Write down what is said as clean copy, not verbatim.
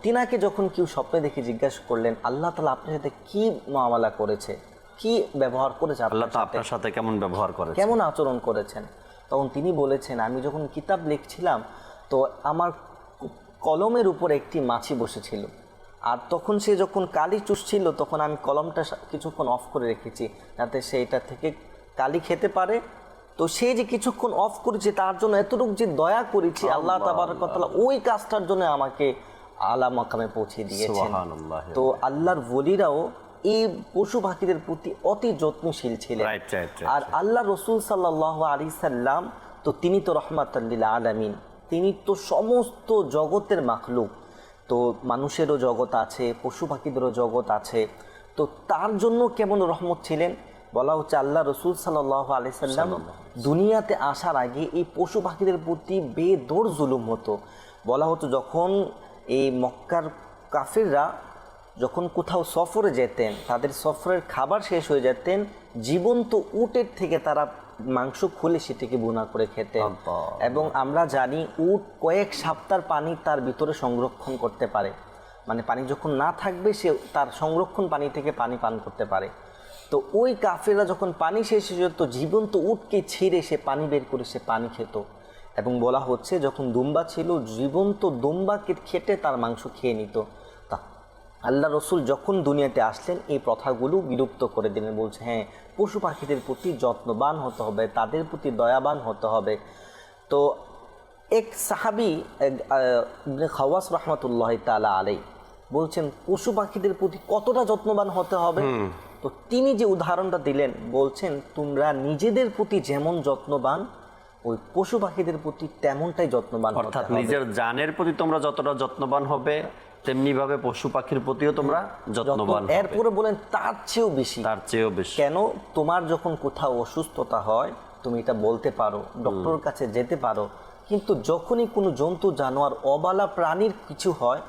তিনাকে যখন কেউ স্বপ্নে দেখে জিজ্ঞাসা করলেন আল্লাহ তাআলা আপনার সাথে কি মুআমালা করেছে, কি ব্যবহার করেছে, আল্লাহ তো আপনার সাথে কেমন ব্যবহার করেছে, কেমন আচরণ করেছেন, তখন তিনি বলেছেন আমি যখন কিতাব লিখছিলাম তো আমার কলমের উপর একটি মাছি বসেছিল, আর তখন সে যখন কালি চুষছিল তখন আমি কলমটা কিছুক্ষণ অফ করে রেখেছি যাতে সে এটা থেকে কালি খেতে পারে। তো সে যে কিছুক্ষণ অফ করেছে তার জন্য এতটুকু যে দয়া করেছি আল্লাহ তাবারক ওয়া তাআলা ওই কাজটার জন্য আমাকে আলা মাকামে পৌঁছে দিয়েছেন। সুবহানাল্লাহ। তো আল্লাহর ওলিরাও এই পশু পাখিদের প্রতি অতি যত্নশীল ছিলেন। আর আল্লাহ রসুল সাল্লাল্লাহু আলাইহি সাল্লাম তো তিনি তো রহমাতাল লিল আলামিন, তিনি তো সমস্ত জগতের মাখলুক, তো মানুষেরও জগৎ আছে, পশু পাখিদেরও জগৎ আছে, তো তার জন্য কেমন রহমত ছিলেন বলা হচ্ছে আল্লাহ রসুল সাল্লাল্লাহু আলাইহি সাল্লাম দুনিয়াতে আসার আগে এই পশু পাখিদের প্রতি বেদর জুলুম হতো। বলা হতো যখন এই মক্কার কাফিররা যখন কোথাও সফরে যেতেন, তাদের সফরের খাবার শেষ হয়ে যেতেন, জীবন্ত উটের থেকে তারা মাংস খুলে সেটিকে বোনা করে খেতেন। এবং আমরা জানি উট কয়েক সপ্তাহ পানি তার ভিতরে সংরক্ষণ করতে পারে, মানে পানি যখন না থাকবে সে তার সংরক্ষণ পানি থেকে পানি পান করতে পারে। তো ওই কাফেররা যখন পানি শেষ হয়ে যেত জীবন্ত উটকে ছিঁড়ে সে পানি বের করে সে পানি খেত। এবং বলা হচ্ছে যখন দুম্বা ছিল জীবন্ত দুম্বাকে খেটে তার মাংস খেয়ে নিত। তা আল্লাহ রসুল যখন দুনিয়াতে আসলেন এই প্রথাগুলো বিলুপ্ত করে দিলেন, বলছে হ্যাঁ পশু পাখিদের প্রতি যত্নবান হতে হবে, তাদের প্রতি দয়াবান হতে হবে। তো এক সাহাবী ইবনে খাওয়াস রাহমাতুল্লাহি তাআলা আলাইহি বলছেন পশু পাখিদের প্রতি কতটা যত্নবান হতে হবে। তো তিনি যে উদাহরণটা দিলেন বলছেন তোমরা নিজেদের প্রতি যেমন যত্নবান ওই পশু পাখিদের প্রতি তেমনটাই যত্নবান, অর্থাৎ নিজের জানের প্রতি তোমরা যতটা যত্নবান হবে তেমনি ভাবে পশু পাখির প্রতিও তোমরা যত্নবান হবে। এরপরে বলেন তার চেয়েও বেশি, তার চেয়েও বেশি। কেন? তোমার যখন কোথাও অসুস্থতা হয় তুমি এটা বলতে পারো, ডক্টরের কাছে যেতে পারো, কিন্তু যখনই কোনো জন্তু জানোয়ার অবালা প্রাণীর কিছু হয়